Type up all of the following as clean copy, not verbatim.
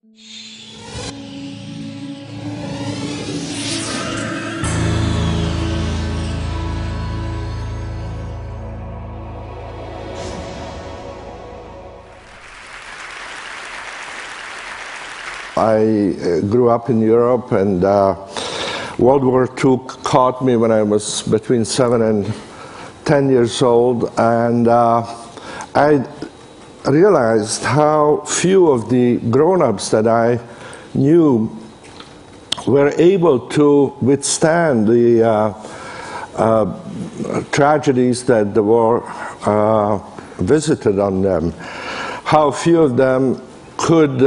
I grew up in Europe, and World War II caught me when I was between 7 and 10 years old, and I realized how few of the grown-ups that I knew were able to withstand the tragedies that the war visited on them. How few of them could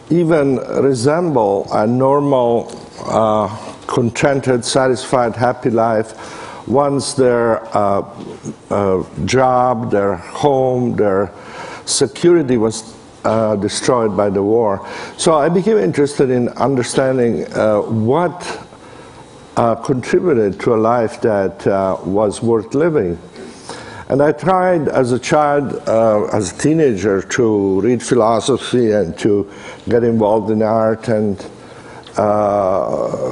even resemble a normal, contented, satisfied, happy life once their job, their home, their security was destroyed by the war. So I became interested in understanding what contributed to a life that was worth living. And I tried as a child, as a teenager, to read philosophy and to get involved in art and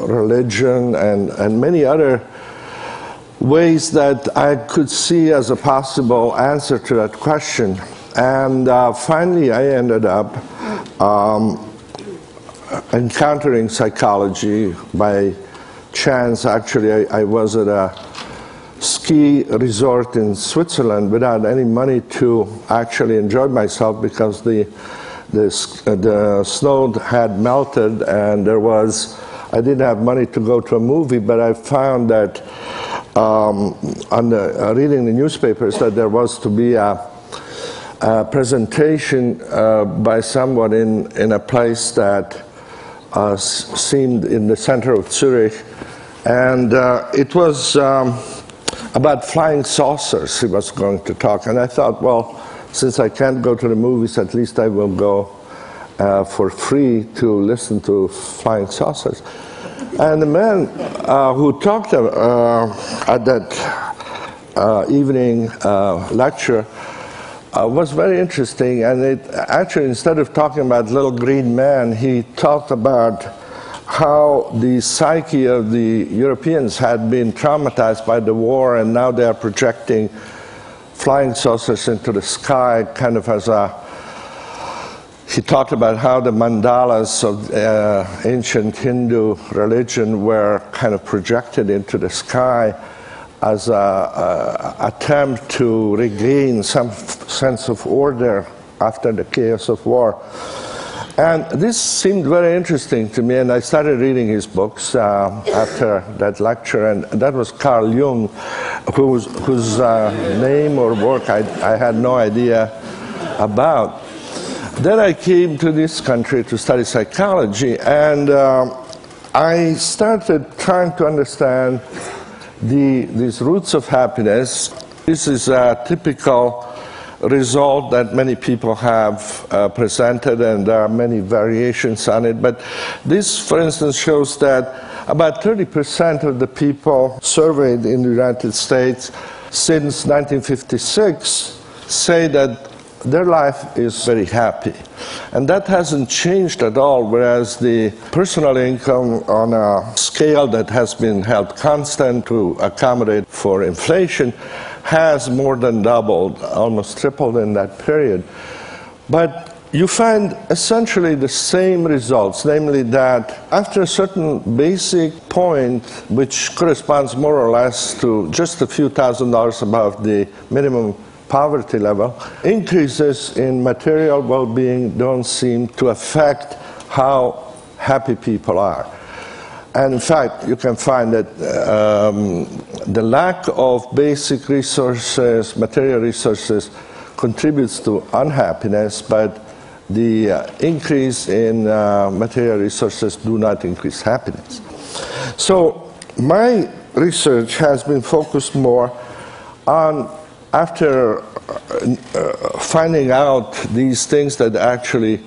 religion and many other ways that I could see as a possible answer to that question. And finally I ended up encountering psychology by chance. Actually, I was at a ski resort in Switzerland without any money to actually enjoy myself, because the snow had melted and I didn't have money to go to a movie, but I found that reading the newspapers that there was to be a presentation by someone in a place that seemed in the center of Zurich, and it was about flying saucers he was going to talk. And I thought, well, since I can't go to the movies, at least I will go for free to listen to flying saucers. And the man who talked at that evening lecture was very interesting. And actually, instead of talking about little green man, he talked about how the psyche of the Europeans had been traumatized by the war, and now they are projecting flying saucers into the sky, kind of as he talked about how the mandalas of ancient Hindu religion were kind of projected into the sky as an attempt to regain some sense of order after the chaos of war. And this seemed very interesting to me, and I started reading his books after that lecture, and that was Carl Jung, whose name or work I had no idea about. Then I came to this country to study psychology, and I started trying to understand these roots of happiness. This is a typical result that many people have presented, and there are many variations on it. But this, for instance, shows that about 30% of the people surveyed in the United States since 1956 say that their life is very happy. And that hasn't changed at all, whereas the personal income on a scale that has been held constant to accommodate for inflation has more than doubled, almost tripled in that period. But you find essentially the same results, namely that after a certain basic point, which corresponds more or less to just a few $1,000s above the minimum poverty level, increases in material well-being don't seem to affect how happy people are. And in fact, you can find that the lack of basic resources, material resources, contributes to unhappiness, but the increase in material resources do not increase happiness. So my research has been focused more on, after finding out these things that actually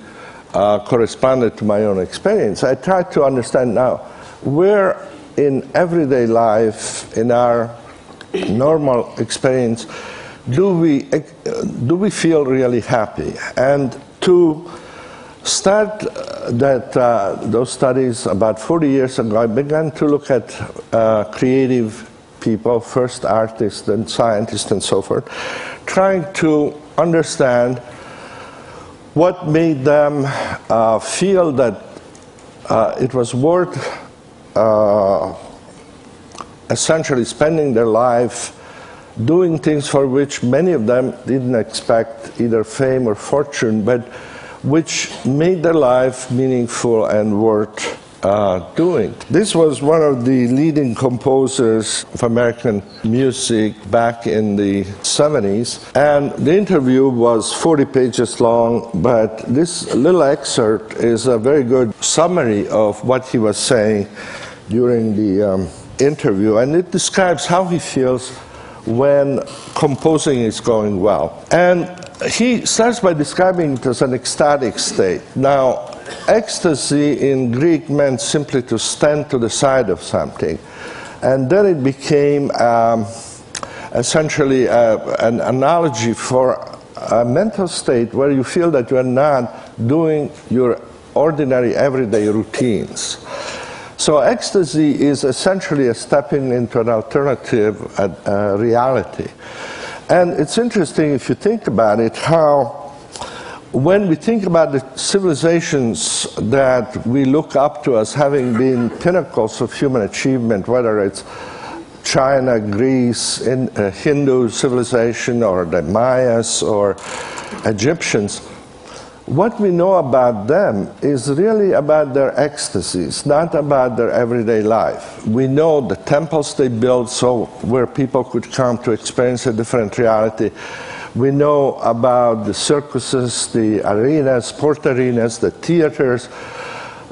corresponded to my own experience, I tried to understand now, where in everyday life, in our normal experience, do we feel really happy? And to those studies about 40 years ago, I began to look at creative people, first artists, then scientists, and so forth, trying to understand what made them feel that it was worth essentially spending their life doing things for which many of them didn't expect either fame or fortune, but which made their life meaningful and worth doing. This was one of the leading composers of American music back in the 70s, and the interview was 40 pages long, but this little excerpt is a very good summary of what he was saying during the interview, and it describes how he feels when composing is going well. And he starts by describing it as an ecstatic state. Now, ecstasy in Greek meant simply to stand to the side of something. And then it became essentially an analogy for a mental state where you feel that you are not doing your ordinary everyday routines. So ecstasy is essentially a stepping into an alternative reality. And it's interesting, if you think about it, how when we think about the civilizations that we look up to as having been pinnacles of human achievement, whether it's China, Greece, Hindu civilization, or the Mayas, or Egyptians, what we know about them is really about their ecstasies, not about their everyday life. We know the temples they built so where people could come to experience a different reality. We know about the circuses, the arenas, sport arenas, the theaters.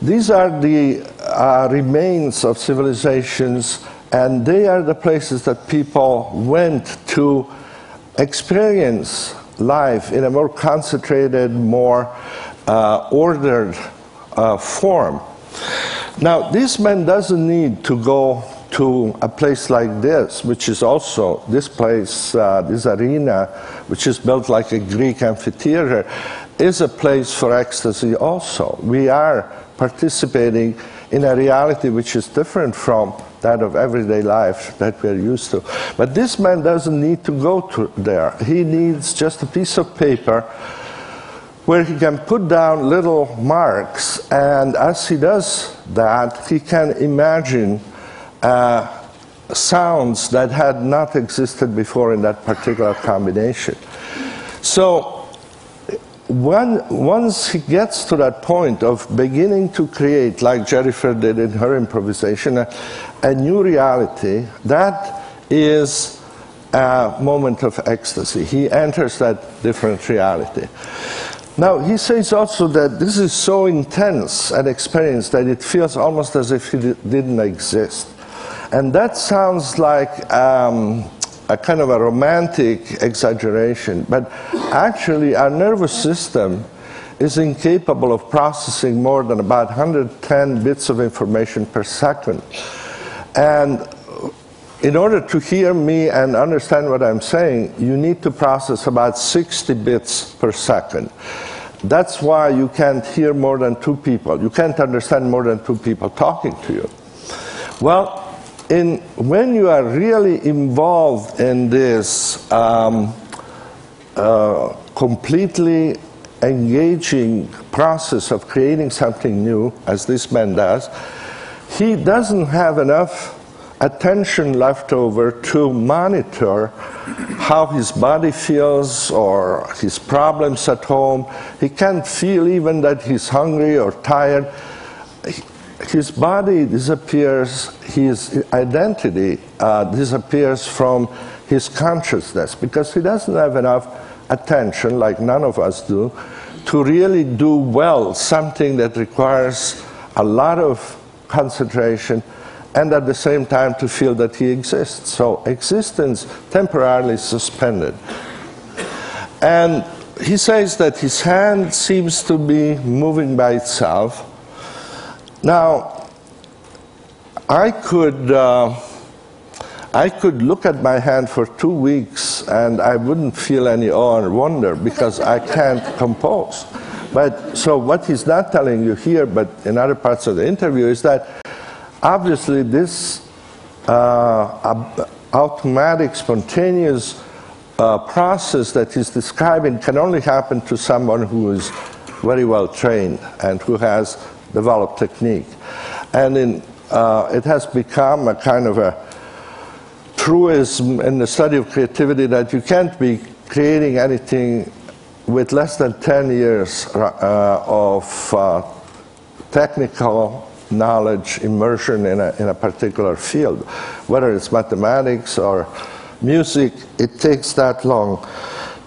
These are the remains of civilizations, and they are the places that people went to experience life in a more concentrated, more ordered form. Now, this man doesn't need to go to a place like this, which is also, this place, this arena, which is built like a Greek amphitheater, is a place for ecstasy also. We are participating in a reality which is different from that of everyday life that we're used to. But this man doesn't need to go to there. He needs just a piece of paper where he can put down little marks, and as he does that, he can imagine sounds that had not existed before in that particular combination. So once he gets to that point of beginning to create, like Jennifer did in her improvisation, a new reality, that is a moment of ecstasy. He enters that different reality. Now, he says also that this is so intense an experience that it feels almost as if it didn't exist. And that sounds like a kind of a romantic exaggeration, but actually our nervous system is incapable of processing more than about 110 bits of information per second. And in order to hear me and understand what I'm saying, you need to process about 60 bits per second. That's why you can't hear more than two people. You can't understand more than two people talking to you. Well, when you are really involved in this completely engaging process of creating something new, as this man does, he doesn't have enough attention left over to monitor how his body feels or his problems at home. He can't feel even that he's hungry or tired. His body disappears, his identity disappears from his consciousness, because he doesn't have enough attention, like none of us do, to really do well something that requires a lot of concentration and at the same time to feel that he exists. So existence temporarily suspended. And he says that his hand seems to be moving by itself. Now, I could look at my hand for 2 weeks and I wouldn't feel any awe or wonder, because I can't compose. But so what he's not telling you here, but in other parts of the interview, is that obviously this automatic, spontaneous process that he's describing can only happen to someone who is very well trained and who has developed technique. And it has become a kind of a truism in the study of creativity that you can't be creating anything with less than 10 years of technical knowledge, immersion in a particular field. Whether it's mathematics or music, it takes that long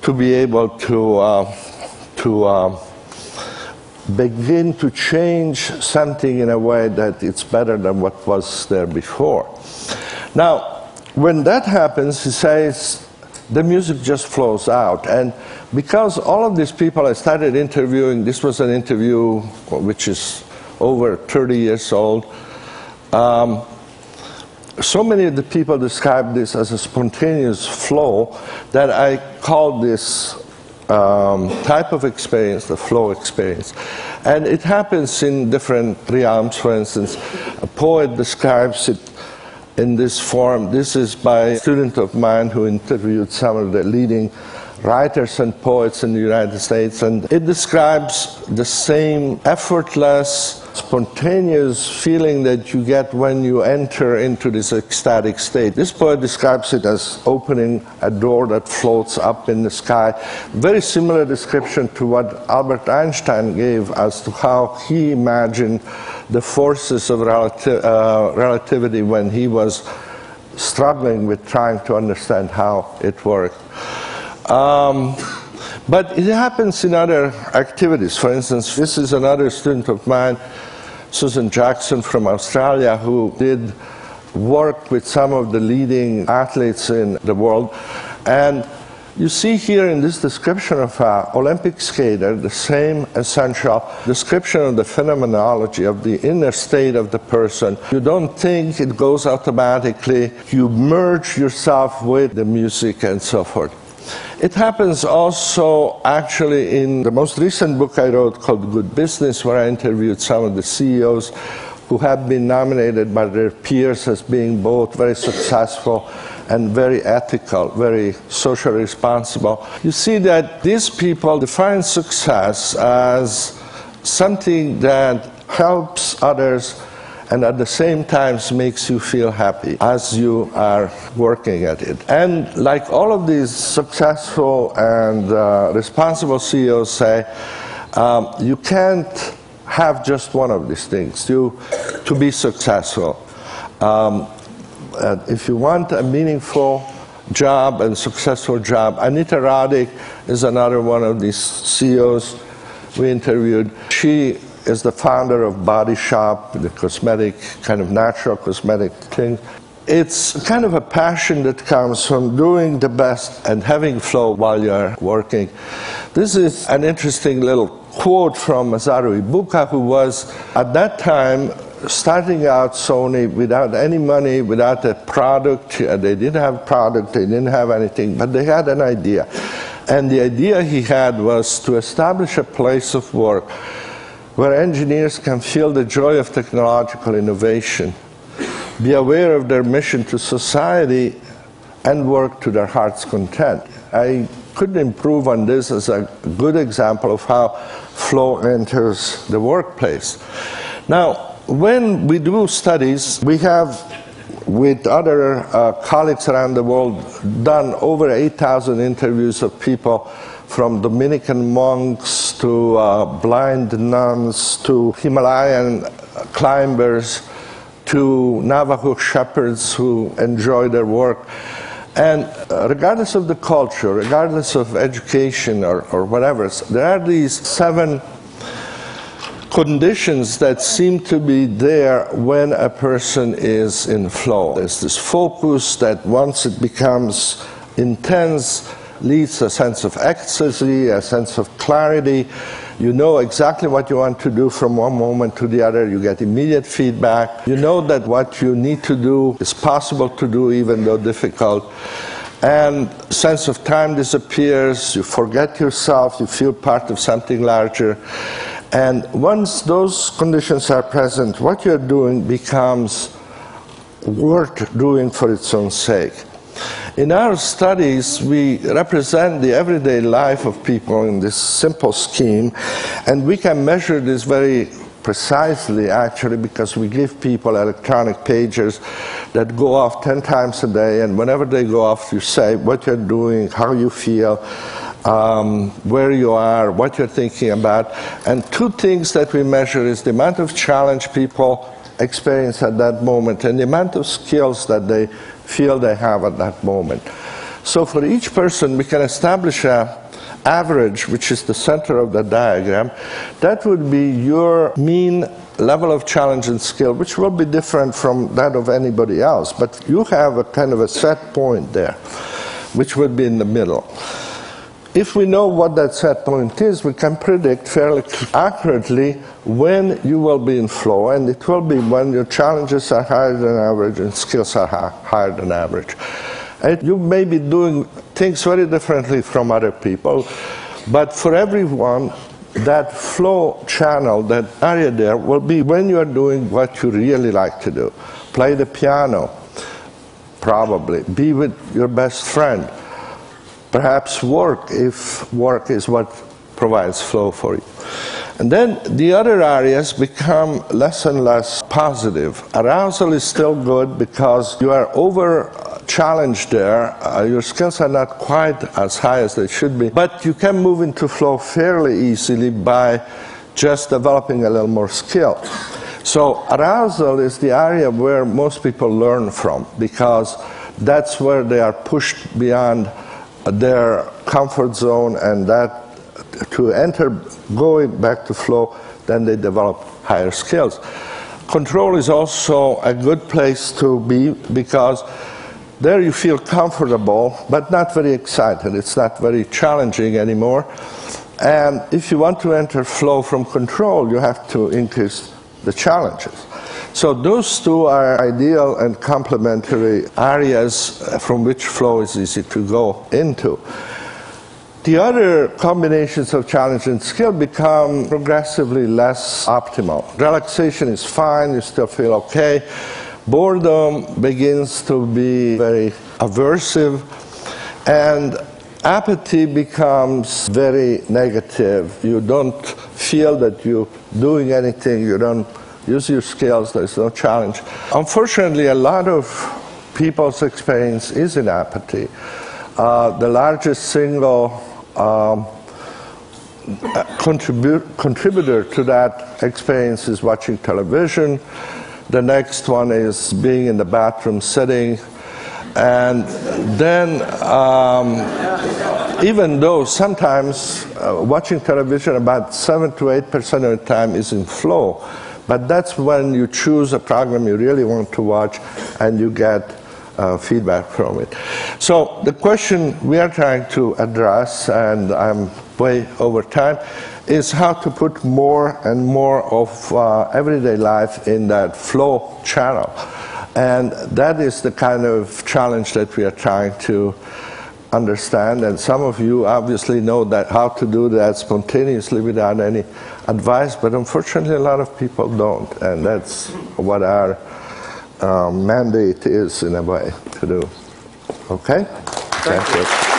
to be able to begin to change something in a way that it's better than what was there before. Now, when that happens, he says, the music just flows out. And because all of these people I started interviewing, this was an interview which is over 30 years old, so many of the people describe this as a spontaneous flow that I call this type of experience the flow experience. And it happens in different realms. For instance, a poet describes it in this form. This is by a student of mine who interviewed some of the leading writers and poets in the United States, and it describes the same effortless, spontaneous feeling that you get when you enter into this ecstatic state. This poet describes it as opening a door that floats up in the sky. Very similar description to what Albert Einstein gave as to how he imagined the forces of relativity when he was struggling with trying to understand how it worked. But it happens in other activities. For instance, this is another student of mine, Susan Jackson from Australia, who did work with some of the leading athletes in the world. And you see here in this description of an Olympic skater the same essential description of the phenomenology of the inner state of the person. You don't think, it goes automatically. You merge yourself with the music and so forth. It happens also actually in the most recent book I wrote called Good Business, where I interviewed some of the CEOs who have been nominated by their peers as being both very successful and very ethical, very socially responsible. You see that these people define success as something that helps others and at the same time makes you feel happy as you are working at it. And like all of these successful and responsible CEOs say, you can't have just one of these things to be successful. If you want a meaningful job and successful job, Anita Roddick is another one of these CEOs we interviewed. She is the founder of Body Shop, the cosmetic, kind of natural cosmetic thing. It's kind of a passion that comes from doing the best and having flow while you're working. This is an interesting little quote from Masaru Ibuka, who was, at that time, starting out Sony without any money, without a product. They didn't have product, they didn't have anything, but they had an idea. And the idea he had was to establish a place of work where engineers can feel the joy of technological innovation, be aware of their mission to society, and work to their heart's content. I couldn't improve on this as a good example of how flow enters the workplace. Now, when we do studies, we have, with other colleagues around the world, done over 8,000 interviews of people, from Dominican monks to blind nuns to Himalayan climbers to Navajo shepherds who enjoy their work. And regardless of the culture, regardless of education or whatever, there are these 7 conditions that seem to be there when a person is in flow. There's this focus that once it becomes intense, leads to a sense of ecstasy, a sense of clarity. You know exactly what you want to do from one moment to the other. You get immediate feedback. You know that what you need to do is possible to do, even though difficult. and sense of time disappears, you forget yourself, you feel part of something larger. And once those conditions are present, what you're doing becomes worth doing for its own sake. In our studies, we represent the everyday life of people in this simple scheme, and we can measure this very precisely, actually, because we give people electronic pagers that go off 10 times a day, and whenever they go off, you say what you're doing, how you feel, where you are, what you're thinking about. And two things that we measure is the amount of challenge people experience at that moment and the amount of skills that they feel they have at that moment. So for each person, we can establish an average, which is the center of the diagram. That would be your mean level of challenge and skill, which will be different from that of anybody else. But you have a kind of a set point there, which would be in the middle. If we know what that set point is, we can predict fairly accurately when you will be in flow, and it will be when your challenges are higher than average and skills are higher than average. And you may be doing things very differently from other people, but for everyone, that flow channel, that area there, will be when you are doing what you really like to do. Play the piano, probably. Be with your best friend. Perhaps work, if work is what provides flow for you. And then the other areas become less and less positive. Arousal is still good because you are over challenged there. Your skills are not quite as high as they should be, but you can move into flow fairly easily by just developing a little more skill. So arousal is the area where most people learn from, because that's where they are pushed beyond their comfort zone, and that to enter, going back to flow, then they develop higher skills. Control is also a good place to be, because there you feel comfortable but not very excited. It's not very challenging anymore. And if you want to enter flow from control, you have to increase the challenges. So those two are ideal and complementary areas from which flow is easy to go into. The other combinations of challenge and skill become progressively less optimal. Relaxation is fine, you still feel okay. Boredom begins to be very aversive, and apathy becomes very negative. You don't feel that you're doing anything, you don't use your skills, there's no challenge. Unfortunately, a lot of people's experience is in apathy. The largest single contributor to that experience is watching television. The next one is being in the bathroom sitting. And then, even though sometimes watching television about 7 to 8% of the time is in flow, but that's when you choose a program you really want to watch and you get feedback from it. So the question we are trying to address, and I'm way over time, is how to put more and more of everyday life in that flow channel. And that is the kind of challenge that we are trying to understand. And some of you obviously know that how to do that spontaneously without any advice, but unfortunately a lot of people don't. And that's what our mandate is, in a way, to do. Okay? Thank you.